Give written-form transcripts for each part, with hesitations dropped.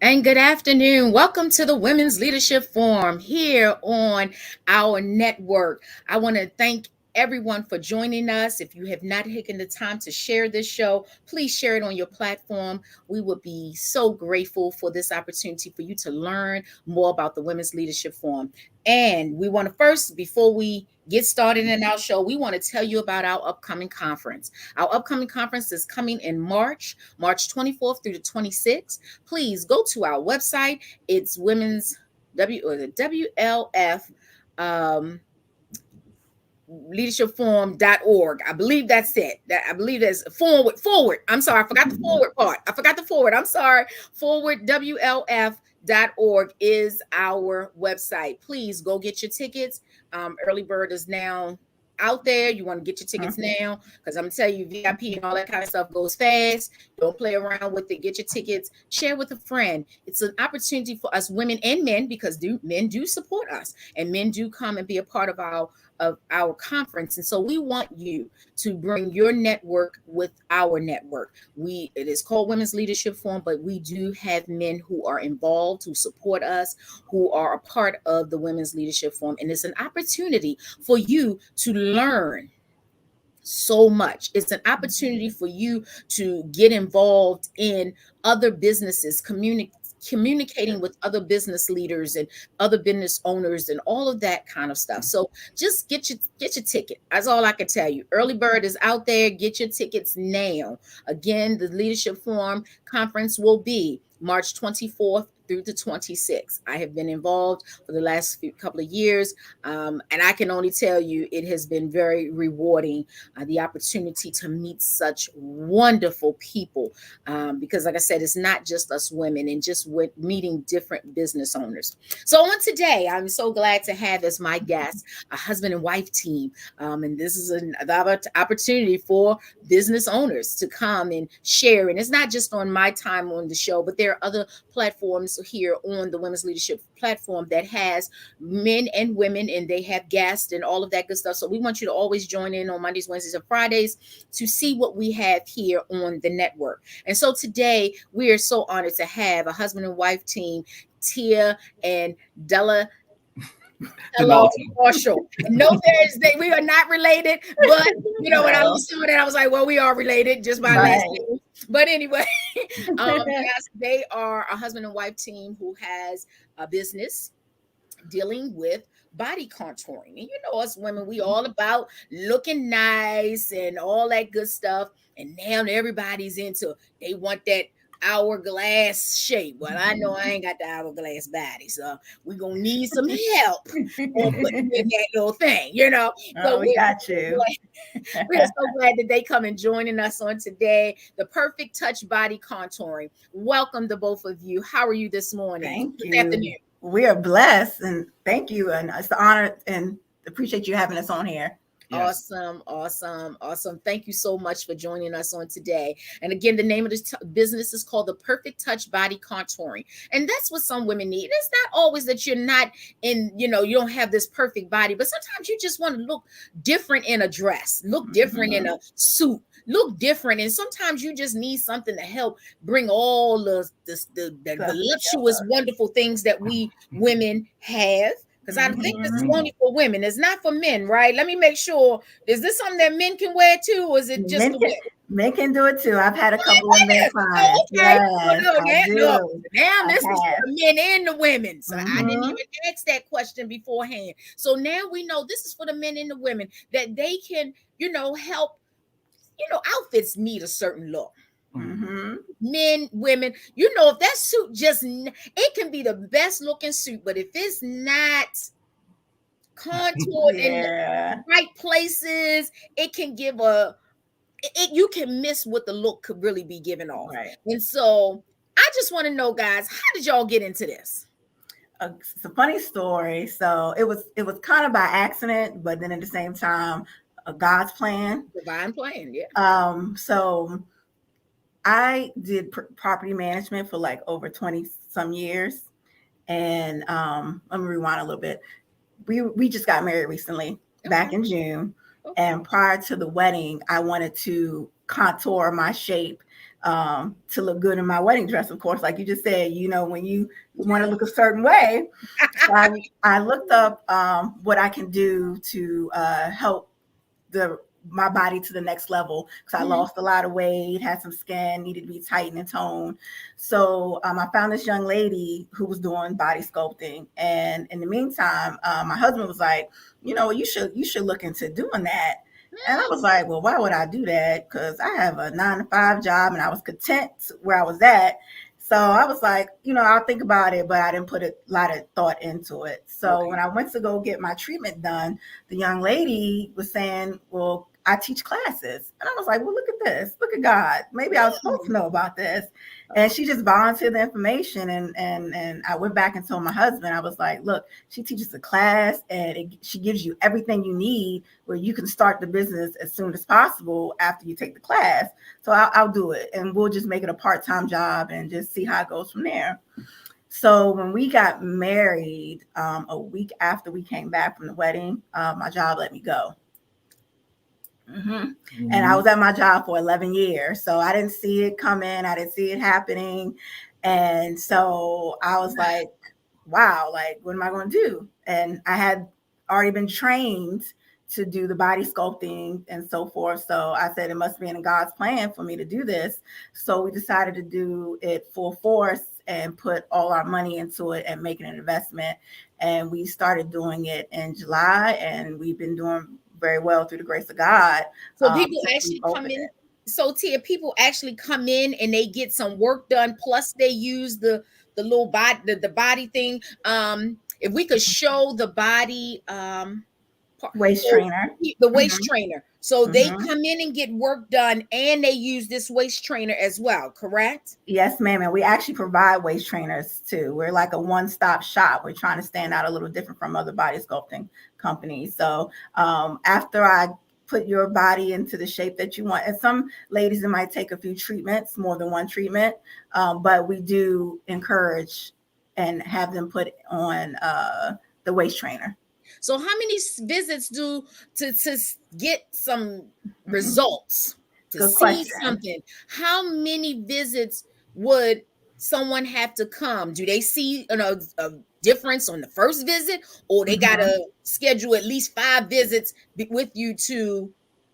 And good afternoon. Welcome to the Women's Leadership Forum here on our network. I want to thank everyone for joining us. If you have not taken the time to share this show, please share it on your platform. We would be so grateful for this opportunity for you to learn more about the Women's Leadership Forum. And we want to first, before we get started in our show, we want to tell you about our upcoming conference. Our upcoming conference is coming in March 24th through the 26th. Please go to our website. It's Women's the WLF leadershipforum.org. I believe that's it. I believe that's forward. I'm sorry, I forgot the forward part. I'm sorry. Forward WLF.org is our website. Please go get your tickets. Early bird is now out there. You want to get your tickets now, because I'm gonna tell you, VIP and all that kind of stuff goes fast. Don't play around with it. Get your tickets, share with a friend. It's an opportunity for us women and men, because men do support us, and men do come and be a part of our conference. And so we want you to bring your network with our network. It is called Women's Leadership Forum, but we do have men who are involved, who support us, who are a part of the Women's Leadership Forum. And it's an opportunity for you to learn so much. It's an opportunity for you to get involved in other businesses, communicating with other business leaders and other business owners and all of that kind of stuff. So just get your ticket. That's all I can tell you. Early bird is out there. Get your tickets now. Again, the Leadership Forum Conference will be March 24th through the 26th. I have been involved for the last couple of years, and I can only tell you it has been very rewarding, the opportunity to meet such wonderful people, because like I said, it's not just us women and just meeting different business owners. So on today, I'm so glad to have as my guest a husband and wife team, and this is another opportunity for business owners to come and share. And it's not just on my time on the show, but there are other platforms here on the Women's Leadership platform that has men and women, and they have guests and all of that good stuff. So we want you to always join in on Mondays, Wednesdays, and Fridays to see what we have here on the network. And so today we are so honored to have a husband and wife team, Tia and Della. Hello, Marshall. No, we are not related, but when I was doing that, I was like, well, we are related just by last name. But anyway, yes, they are a husband and wife team who has a business dealing with body contouring. And us women, we all about looking nice and all that good stuff. And now everybody's they want that hourglass shape. Well, I know I ain't got the hourglass body, so we're gonna need some help on putting in that little thing, So we got you. We're so glad that they come and joining us on today. The Perfect Touch Body Contouring. Welcome to both of you. How are you this morning? Thank you. Afternoon. We are blessed, and thank you, and it's an honor and appreciate you having us on here. Yes. Awesome. Thank you so much for joining us on today. And again, the name of this business is called the Perfect Touch Body Contouring. And that's what some women need. It's not always that you're not in, you don't have this perfect body, but sometimes you just want to look different in a dress, look different in a suit, look different. And sometimes you just need something to help bring all the voluptuous, wonderful things that we women have. Because I think this is only for women. It's not for men, right? Let me make sure. Is this something that men can wear too, or is it just for women? Men can do it too. I've had a couple of men clients. Okay. Now this is for the men and the women. So I didn't even ask that question beforehand. So now we know this is for the men and the women, that they can, help. Outfits need a certain look. Men, women, if that suit it can be the best looking suit, but if it's not contoured in the right places, it can give you can miss what the look could really be giving off. Right. And so I just want to know, guys, how did y'all get into this? It's a funny story. So it was kind of by accident, but then at the same time, God's plan. Divine plan, yeah. So I did property management for like over 20 some years. And let me rewind a little bit. We just got married recently, back in June. And prior to the wedding, I wanted to contour my shape to look good in my wedding dress, of course, like you just said, when you want to look a certain way. So I looked up what I can do to help my body to the next level, because I lost a lot of weight, had some skin, needed to be tightened and toned. So I found this young lady who was doing body sculpting, and in the meantime, my husband was like, you should look into doing that. And I was like, well, why would I do that? Because I have a 9-to-5 job and I was content where I was at. So I was like, I'll think about it, but I didn't put a lot of thought into it. So when I went to go get my treatment done, the young lady was saying, well, I teach classes. And I was like, well, look at this. Look at God. Maybe I was supposed to know about this. And she just volunteered the information. And I went back and told my husband, I was like, look, she teaches a class and she gives you everything you need where you can start the business as soon as possible after you take the class. So I'll do it. And we'll just make it a part-time job and just see how it goes from there. So when we got married, a week after we came back from the wedding, my job let me go. And I was at my job for 11 years. So I didn't see it coming. I didn't see it happening. And so I was like, wow, like, what am I going to do? And I had already been trained to do the body sculpting and so forth. So I said, it must be in God's plan for me to do this. So we decided to do it full force and put all our money into it and make it an investment. And we started doing it in July, and we've been doing very well through the grace of God. So people actually come in. So Tia, people actually come in and they get some work done. Plus they use the little body, the body thing. If we could show the body, waist trainer, the waist trainer. So they come in and get work done, and they use this waist trainer as well, correct? Yes, ma'am. And we actually provide waist trainers too. We're like a one-stop shop. We're trying to stand out a little different from other body sculpting companies. So after I put your body into the shape that you want, and some ladies, it might take a few treatments, more than one treatment, but we do encourage and have them put on the waist trainer. So how many visits to get some results, to Good see question. something? How many visits would someone have to come? Do they see a difference on the first visit, or they got to schedule at least 5 visits with you to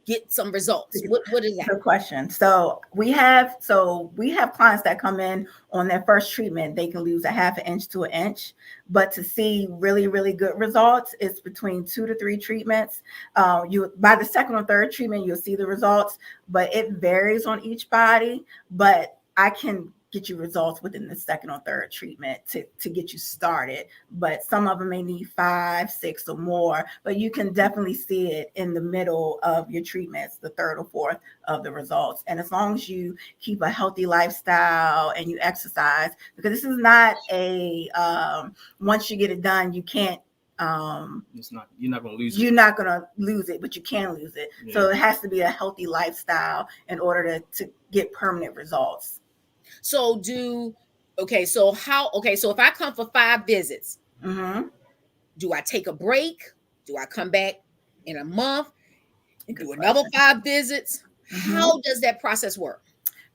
get some results? What is that? Good question. So we have clients that come in on their first treatment. They can lose a 1/2 inch to 1 inch, but to see really, really good results, it's between 2 to 3 treatments. By the second or third treatment, you'll see the results, but it varies on each body. But I can get you results within the second or third treatment to get you started. But some of them may need 5, 6 or more, but you can definitely see it in the middle of your treatments, the third or fourth of the results. And as long as you keep a healthy lifestyle and you exercise, because this is not a once you get it done, you can't you're not going to lose it. You're not going to lose it, but you can lose it. Yeah. So it has to be a healthy lifestyle in order to get permanent results. So so if I come for 5 visits, do I take a break? Do I come back in a month and do another 5 visits? How does that process work?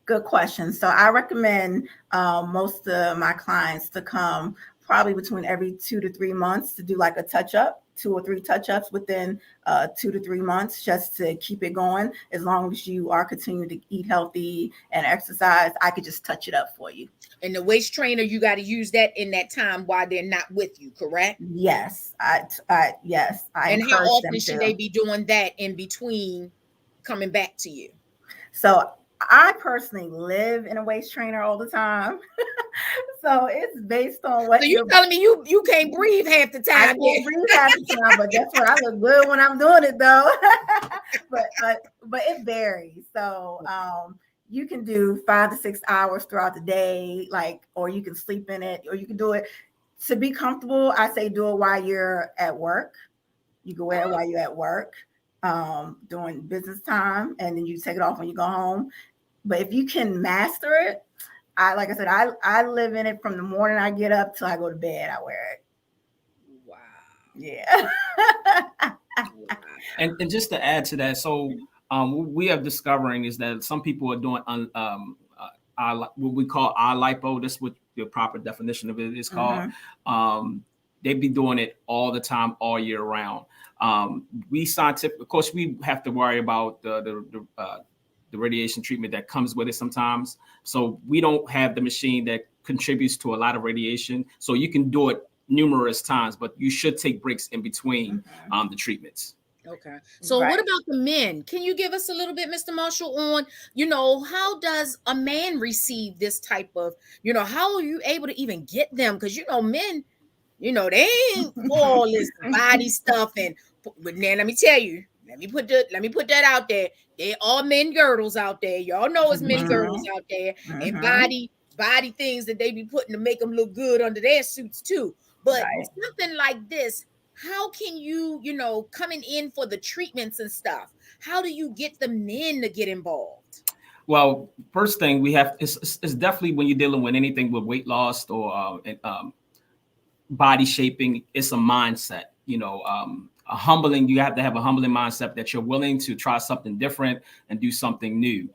Good question. So I recommend most of my clients to come probably between every 2 to 3 months to do like a touch-up, 2 or 3 touch-ups within 2 to 3 months, just to keep it going. As long as you are continuing to eat healthy and exercise, I could just touch it up for you. And the waist trainer, you got to use that in that time while they're not with you, correct? Yes. Yes. And how often should they be doing that in between coming back to you? So I personally live in a waist trainer all the time. So it's based on what. So you're telling me you can't breathe half the time. I can't breathe half the time, but guess what? I look good when I'm doing it though. but it varies. So you can do 5 to 6 hours throughout the day, or you can sleep in it, or you can do it to be comfortable. I say do it while you're at work. You can wear it while you're at work, during business time, and then you take it off when you go home. But if you can master it, like I said, I live in it from the morning I get up till I go to bed. I wear it. Wow. Yeah. And just to add to that, so we are discovering is that some people are doing what we call eye lipo. This is what the proper definition of it is called. They be doing it all the time, all year round. We scientific, of course, we have to worry about the radiation treatment that comes with it sometimes. So we don't have the machine that contributes to a lot of radiation. So you can do it numerous times, but you should take breaks in between the treatments. Okay. So what about the men? Can you give us a little bit, Mr. Marshall, on, how does a man receive this type of, how are you able to even get them? Because, men, they ain't all this body stuff. But then let me tell you, let me put that out there. There are men girdles out there. Y'all know it's men girdles out there, and body things that they be putting to make them look good under their suits too. But something like this, how can you, coming in for the treatments and stuff, how do you get the men to get involved? Well, first thing we have is definitely when you're dealing with anything with weight loss or body shaping, it's a mindset, you have to have a humbling mindset that you're willing to try something different and do something new.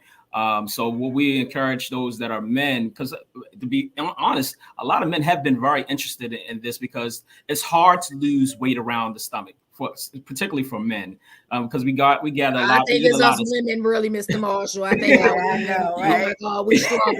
So what we encourage those that are men, because to be honest, a lot of men have been very interested in this because it's hard to lose weight around the stomach, particularly for men, because we gather a lot. I think it's us women, really, Mr. Marshall. I think I know, right? Oh my God, we struggle.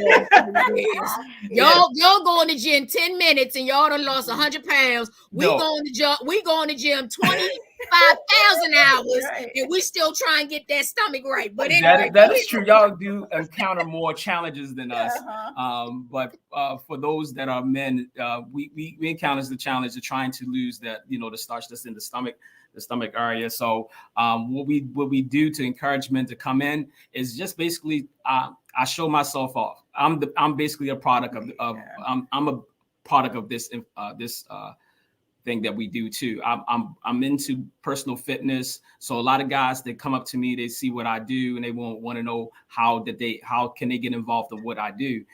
Y'all go in the gym 10 minutes and y'all done lost 100 pounds. We go in the gym 25,000 hours, and we still try and get that stomach right. But anyway, that is true. Y'all do encounter more challenges than us. But for those that are men, we encounter the challenge of trying to lose that, the starch that's in the stomach area. So what we do to encourage men to come in is just basically I show myself off. I'm basically a product of I'm a product of this thing that we do too. I'm into personal fitness. So a lot of guys that come up to me, they see what I do and they want to know how can they get involved in what I do.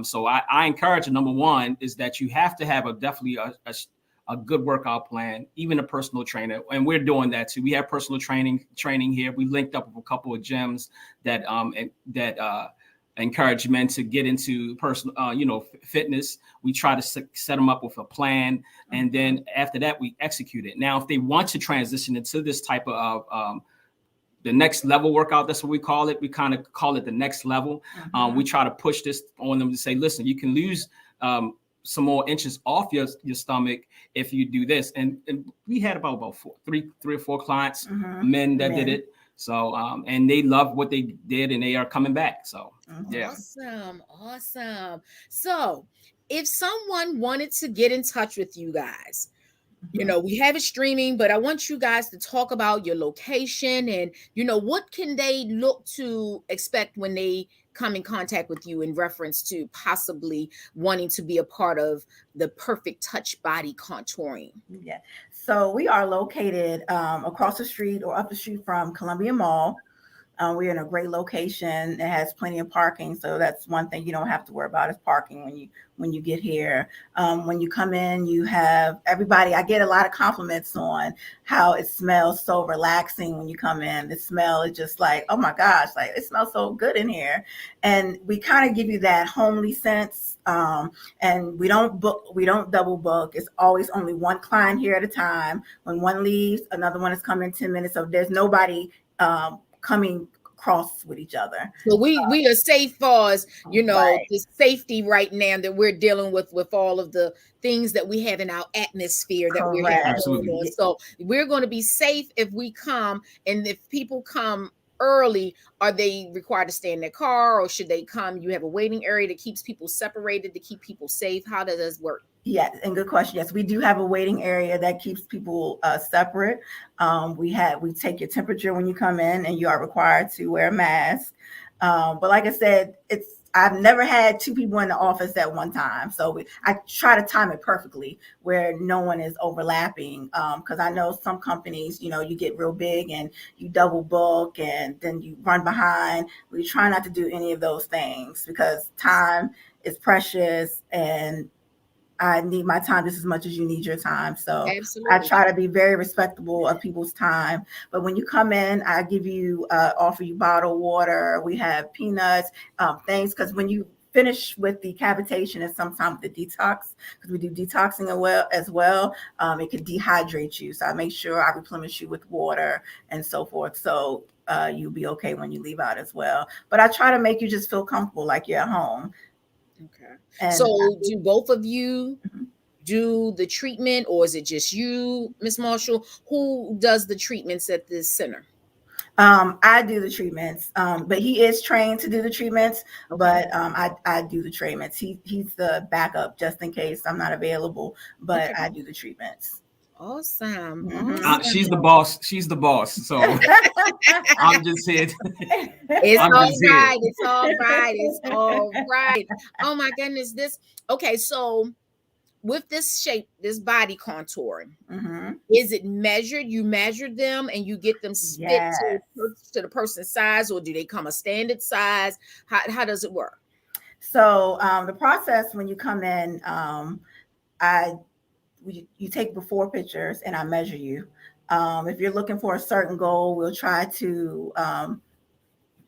So I encourage, number one is that you have to have definitely a good workout plan, even a personal trainer. And we're doing that too. We have personal training here. We linked up with a couple of gyms that encourage men to get into personal, fitness. We try to set them up with a plan. And then after that, we execute it. Now, if they want to transition into this type of the next level workout, that's what we call it. We kind of call it the next level. We try to push this on them to say, listen, you can lose some more inches off your stomach if you do this. And we had about three or four clients, men that did it. So, and they love what they did and they are coming back. So, yeah. Awesome. So if someone wanted to get in touch with you guys, we have it streaming, but I want you guys to talk about your location and, what can they look to expect when they come in contact with you in reference to possibly wanting to be a part of the Perfect Touch Body Contouring? Yeah. So we are located across the street or up the street from Columbia Mall. We're in a great location. It has plenty of parking. So that's one thing you don't have to worry about is parking when you get here. When you come in, you have everybody. I get a lot of compliments on how it smells so relaxing when you come in. The smell is just like, oh my gosh, like it smells so good in here. And we kind of give you that homely sense. And we don't double book. It's always only one client here at a time. When one leaves, another one is coming 10 minutes. So there's nobody coming across with each other. So we are safe far as the safety right now that we're dealing with all of the things that we have in our atmosphere that we're having. Absolutely. So we're going to be safe if we come, and if people come early, are they required to stay in their car, or should they come? You have a waiting area that keeps people separated to keep people safe. How does this work? Yes, and good question. Yes, we do have a waiting area that keeps people separate. We take your temperature when you come in, and you are required to wear a mask. But like I said, I've never had two people in the office at one time. So I try to time it perfectly where no one is overlapping. Because I know some companies, you get real big and you double book and then you run behind. We try not to do any of those things because time is precious and I need my time just as much as you need your time. So absolutely. I try to be very respectable of people's time. But when you come in, I offer you bottled water. We have peanuts, things, because when you finish with the cavitation and sometimes the detox, because we do detoxing as well. It could dehydrate you. So I make sure I replenish you with water and so forth. So you'll be okay when you leave out as well. But I try to make you just feel comfortable like you're at home. Okay. And so do both of you do the treatment, or is it just you, Ms. Marshall? Who does the treatments at this center? I do the treatments, but he is trained to do the treatments. Okay. But I do the treatments. He's the backup just in case I'm not available. But I do the treatments. Awesome. Mhm. She's the boss. She's the boss. So I'm just here. It's all right. It's all right. It's all right. Oh my goodness. Okay. So with this shape, this body contouring, is it measured? You measure them and you get them fit to the person's size, or do they come a standard size? How does it work? So the process when you come in, you take before pictures and I measure you. If you're looking for a certain goal, we'll try to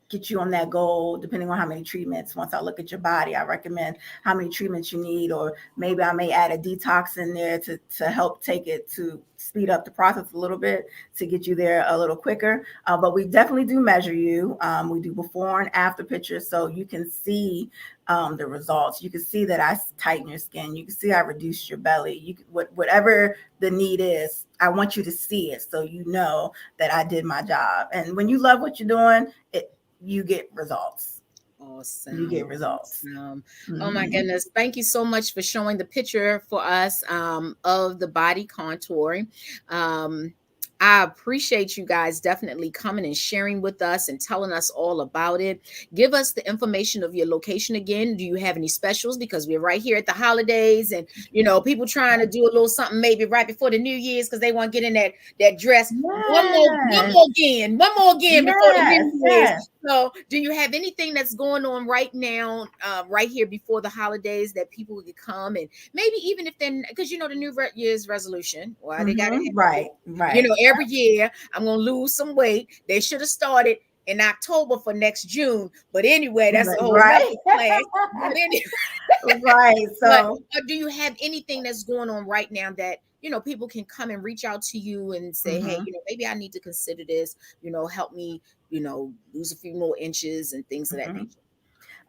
get you on that goal depending on how many treatments. Once I look at your body, I recommend how many treatments you need, or maybe I may add a detox in there to help take it to speed up the process a little bit to get you there a little quicker. But we definitely do measure you. We do before and after pictures so you can see the results. You can see that I tighten your skin. You can see I reduce your belly. Whatever the need is, I want you to see it so you know that I did my job. And when you love what you're doing, you get results. Awesome. You get results. Awesome. Oh my goodness. Thank you so much for showing the picture for us of the body contouring. I appreciate you guys definitely coming and sharing with us and telling us all about it. Give us the information of your location again. Do you have any specials? Because we're right here at the holidays, and people trying to do a little something maybe right before the New Year's because they want to get in that dress. Yes. One more again before the New Year's. Yes. So do you have anything that's going on right now, right here before the holidays that people could come and maybe even if they're, because the New Year's resolution, they got to right. Every year I'm going to lose some weight. They should have started in October for next June. But anyway, that's a whole other plan. Right. So do you have anything that's going on right now that, people can come and reach out to you and say, hey, maybe I need to consider this, help me, lose a few more inches and things of that nature.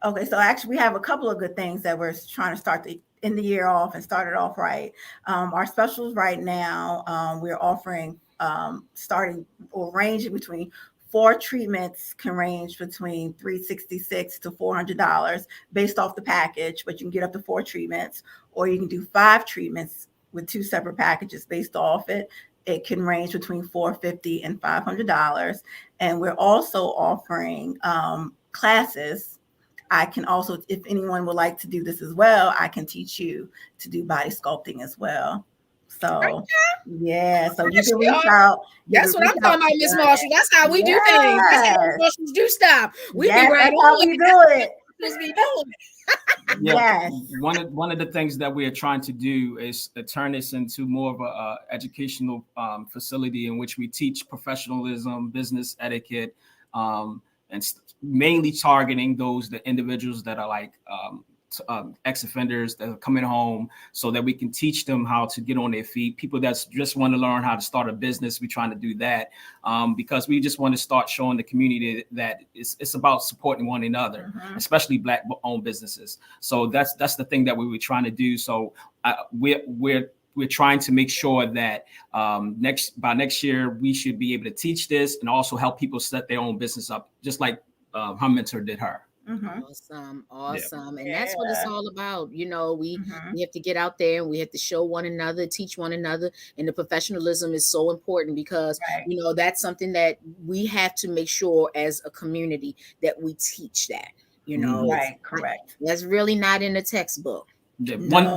Okay. So actually we have a couple of good things that we're trying to start the end the year off and start it off right. Our specials right now, we're offering starting or ranging between 4 treatments can range between $366 to $400 based off the package, but you can get up to 4 treatments, or you can do 5 treatments with 2 separate packages based off it. It can range between $450 and $500. And we're also offering classes. I can also, if anyone would like to do this as well, I can teach you to do body sculpting as well. So yeah, so you can reach out. That's what I'm talking about, Miss Marshall. That's how we do things. That's how Marshall do stuff. We be right on. How we do it. Just be doing it. Yes. One of the things that we are trying to do is turn this into more of a educational facility in which we teach professionalism, business etiquette, and mainly targeting the individuals that are like ex-offenders that are coming home, so that we can teach them how to get on their feet. People that just want to learn how to start a business, we're trying to do that because we just want to start showing the community that it's about supporting one another, especially Black-owned businesses. So that's the thing that we were trying to do. So we're trying to make sure that by next year we should be able to teach this and also help people set their own business up, just like her mentor did her. Awesome. And that's what it's all about. We have to get out there and we have to show one another, teach one another. And the professionalism is so important because, that's something that we have to make sure as a community that we teach that, Right, correct. That's really not in the textbook. Yeah. One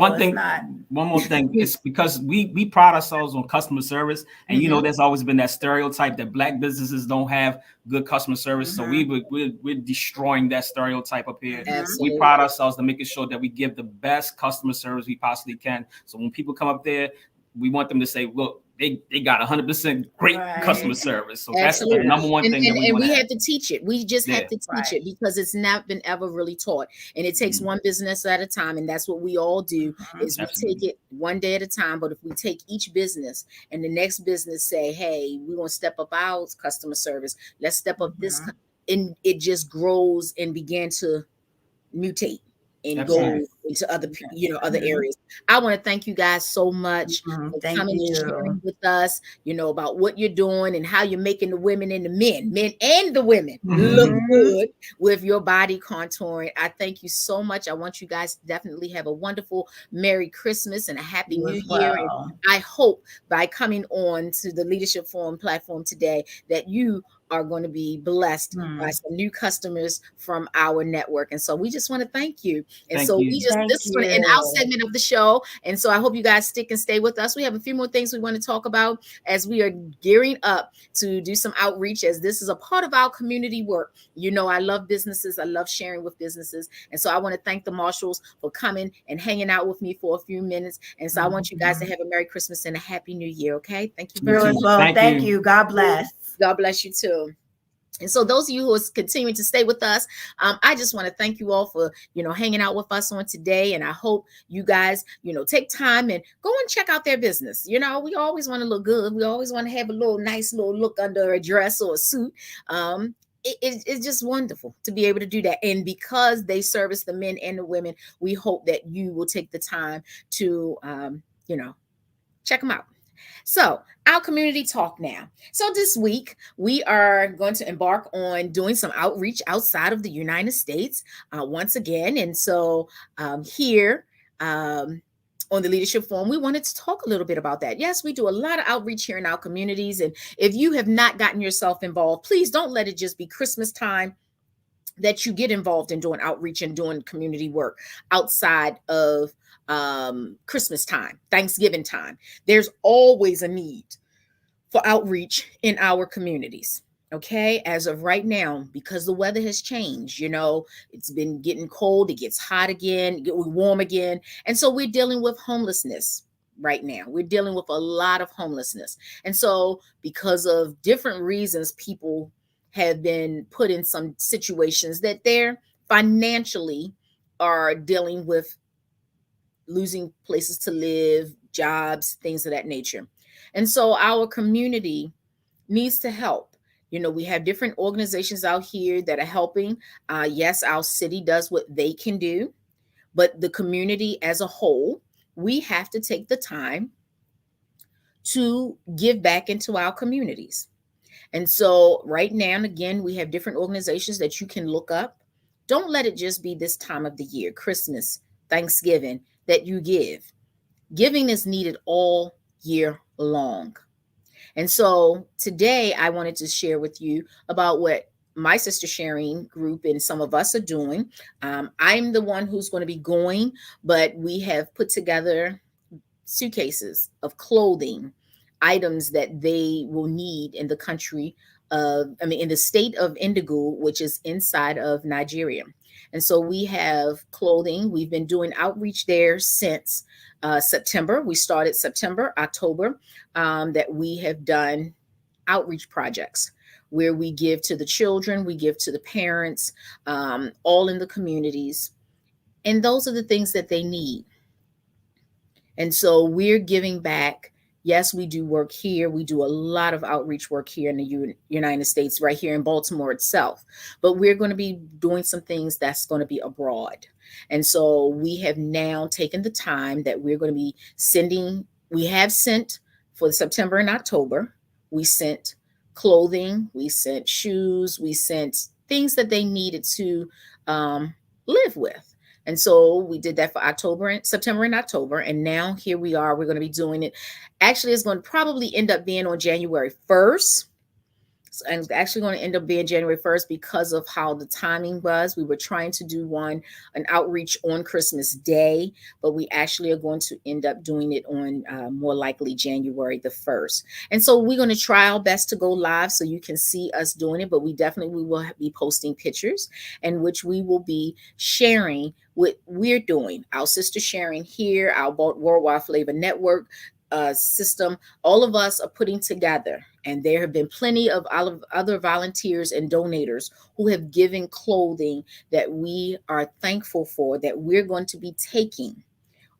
more thing, it's because we pride ourselves on customer service, and there's always been that stereotype that Black businesses don't have good customer service. So we're destroying that stereotype up here. Absolutely. We pride ourselves on making sure that we give the best customer service we possibly can. So when people come up there, we want them to say, look, they got 100% great customer service. So that's the number one thing that we want. And we have to teach it. We just have to teach it, because it's not been ever really taught. And it takes one business at a time. And that's what we all do, is we take it one day at a time. But if we take each business and the next business say, hey, we want to step up our customer service, let's step up this, and it just grows and began to mutate and go into other, other areas. I want to thank you guys so much for coming and sharing with us, about what you're doing and how you're making the women and the men and the women look good with your body contouring. I thank you so much. I want you guys to definitely have a wonderful Merry Christmas and a Happy New Year. And I hope by coming on to the Leadership Forum platform today that you are going to be blessed by some new customers from our network. And so we just want to thank you. And this is going to end our segment of the show. And so I hope you guys stick and stay with us. We have a few more things we want to talk about as we are gearing up to do some outreach, as this is a part of our community work. I love businesses. I love sharing with businesses. And so I want to thank the Marshalls for coming and hanging out with me for a few minutes. And so I want you guys to have a Merry Christmas and a Happy New Year. Okay. Thank you very much. Thank you. God bless. God bless you too. And so those of you who are continuing to stay with us, I just want to thank you all for, hanging out with us on today. And I hope you guys, take time and go and check out their business. We always want to look good. We always want to have a nice little look under a dress or a suit. It's just wonderful to be able to do that. And because they service the men and the women, we hope that you will take the time to, check them out. So our community talk now. So this week, we are going to embark on doing some outreach outside of the United States once again. And so here on the Leadership Forum, we wanted to talk a little bit about that. Yes, we do a lot of outreach here in our communities. And if you have not gotten yourself involved, please don't let it just be Christmas time that you get involved in doing outreach and doing community work outside of Christmas time, Thanksgiving time. There's always a need for outreach in our communities. Okay. As of right now, because the weather has changed, it's been getting cold, it gets hot again, warm again. And so we're dealing with homelessness right now. We're dealing with a lot of homelessness. And so because of different reasons, people have been put in some situations that they're financially are dealing with losing places to live, jobs, things of that nature. And so our community needs to help. We have different organizations out here that are helping. Yes, our city does what they can do, but the community as a whole, we have to take the time to give back into our communities. And so right now, and again, we have different organizations that you can look up. Don't let it just be this time of the year, Christmas, Thanksgiving, that you give. Giving is needed all year long. And so today I wanted to share with you about what my sister sharing group and some of us are doing. I'm the one who's going to be going, but we have put together suitcases of clothing, items that they will need in the country in the state of Indigo, which is inside of Nigeria. And so we have clothing. We've been doing outreach there since September. We started September, October, that we have done outreach projects where we give to the children, we give to the parents, all in the communities. And those are the things that they need. And so we're giving back. Yes, we do work here. We do a lot of outreach work here in the United States, right here in Baltimore itself. But we're going to be doing some things that's going to be abroad. And so we have now taken the time that we're going to be sending. We have sent for September and October. We sent clothing. We sent shoes. We sent things that they needed to live with. And so we did that for September and October. And now here we are. We're going to be doing it. Actually, it's going to probably end up being on January 1st. And it's actually going to end up being January 1st because of how the timing was. We were trying to do an outreach on Christmas Day, but we actually are going to end up doing it on more likely January the 1st. And so we're going to try our best to go live so you can see us doing it, but we will be posting pictures in which we will be sharing what we're doing. Our sister sharing here, our Worldwide Flavor Network, system, all of us are putting together, and there have been plenty of other volunteers and donators who have given clothing that we are thankful for, that we're going to be taking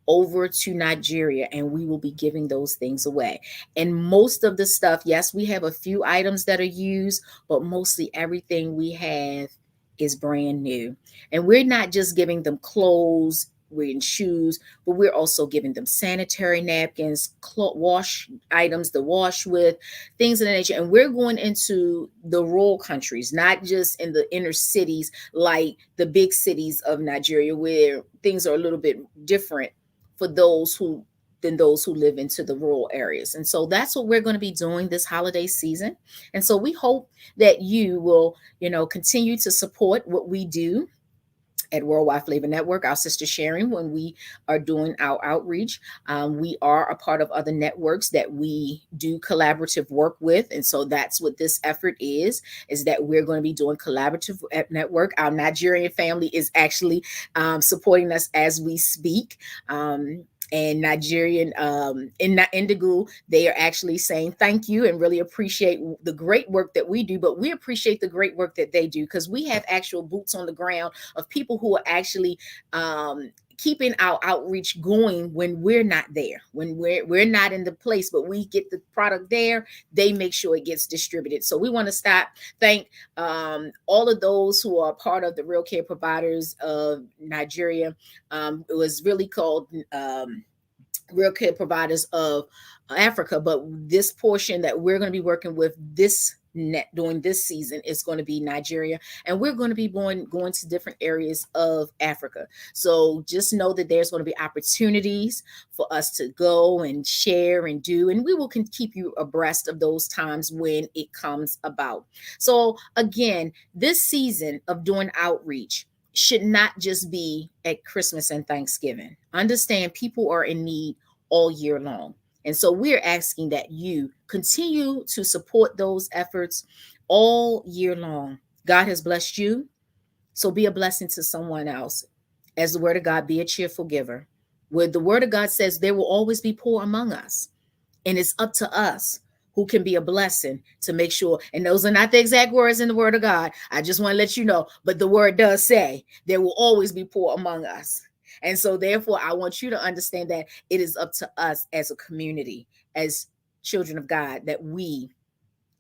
over to Nigeria, and we will be giving those things away. And most of the stuff, yes, we have a few items that are used, but mostly everything we have is brand new. And we're not just giving them clothes, we're in shoes, but we're also giving them sanitary napkins, wash items to wash with, things of that nature. And we're going into the rural countries, not just in the inner cities like the big cities of Nigeria, where things are a little bit different for those who live into the rural areas. And so that's what we're going to be doing this holiday season. And so we hope that you will, continue to support what we do at Worldwide Flavor Network, our sister sharing, when we are doing our outreach. We are a part of other networks that we do collaborative work with. And so that's what this effort is that we're going to be doing collaborative network. Our Nigerian family is actually supporting us as we speak. And Nigerian in Indigo, they are actually saying thank you and really appreciate the great work that we do, but we appreciate the great work that they do, because we have actual boots on the ground of people who are actually keeping our outreach going when we're not there, when we're not in the place, but we get the product there, they make sure it gets distributed. So we want to thank all of those who are part of the Real Care Providers of Nigeria. It was really called Real Care Providers of Africa, but this portion that we're going to be working with during this season is going to be Nigeria, and we're going to be going to different areas of Africa. So just know that there's going to be opportunities for us to go and share and do, and we will keep you abreast of those times when it comes about. So again, this season of doing outreach should not just be at Christmas and Thanksgiving. Understand, people are in need all year long. And so we're asking that you continue to support those efforts all year long. God has blessed you, so be a blessing to someone else. As the word of God, be a cheerful giver. Where the word of God says there will always be poor among us. And it's up to us who can be a blessing to make sure. And those are not the exact words in the word of God. I just want to let you know, but the word does say there will always be poor among us. And so therefore, I want you to understand that it is up to us as a community, as children of God, that we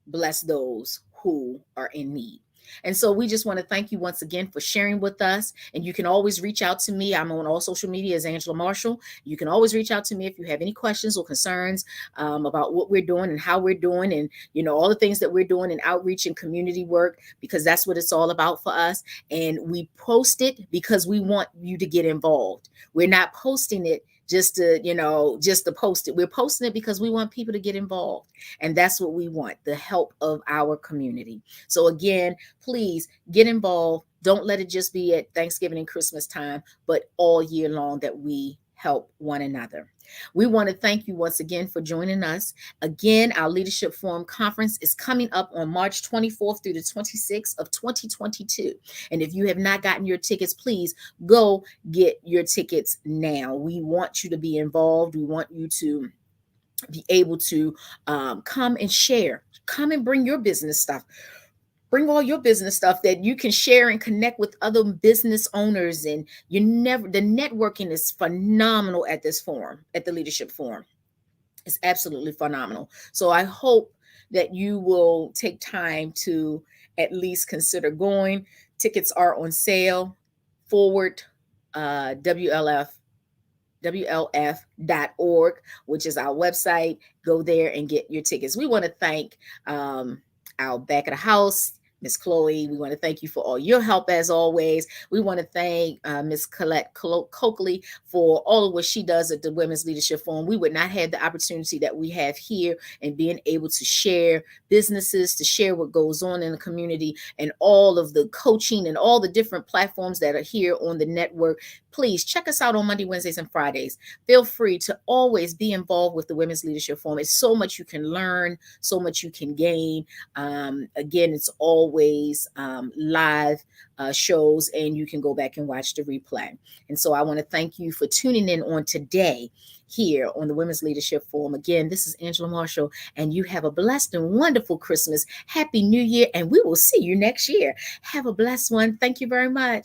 bless those who are in need. And so we just want to thank you once again for sharing with us. And you can always reach out to me. I'm on all social media as Angela Marshall. You can always reach out to me if you have any questions or concerns about what we're doing and how we're doing, and all the things that we're doing in outreach and community work, because that's what it's all about for us. And we post it because we want you to get involved. We're not posting it just to post it. We're posting it because we want people to get involved. And that's what we want, the help of our community. So again, please get involved. Don't let it just be at Thanksgiving and Christmas time, but all year long, that we help one another. We want to thank you once again for joining us. Again, our Leadership Forum Conference is coming up on March 24th through the 26th of 2022. And if you have not gotten your tickets, please go get your tickets now. We want you to be involved. We want you to be able to come and share. Come and bring your business stuff. Bring all your business stuff that you can share and connect with other business owners. And the networking is phenomenal at this forum, at the Leadership Forum. It's absolutely phenomenal. So I hope that you will take time to at least consider going. Tickets are on sale. Forward WLF.org, which is our website. Go there and get your tickets. We want to thank our back of the house, Miss Chloe. We want to thank you for all your help as always. We want to thank Miss Colette Coakley for all of what she does at the Women's Leadership Forum. We would not have the opportunity that we have here and being able to share businesses, to share what goes on in the community, and all of the coaching and all the different platforms that are here on the network. Please check us out on Monday, Wednesdays, and Fridays. Feel free to always be involved with the Women's Leadership Forum. It's so much you can learn, so much you can gain. Again, it's all always live shows, and you can go back and watch the replay. And so I want to thank you for tuning in on today here on the Women's Leadership Forum. Again, this is Angela Marshall, and you have a blessed and wonderful Christmas. Happy New Year, and we will see you next year. Have a blessed one. Thank you very much.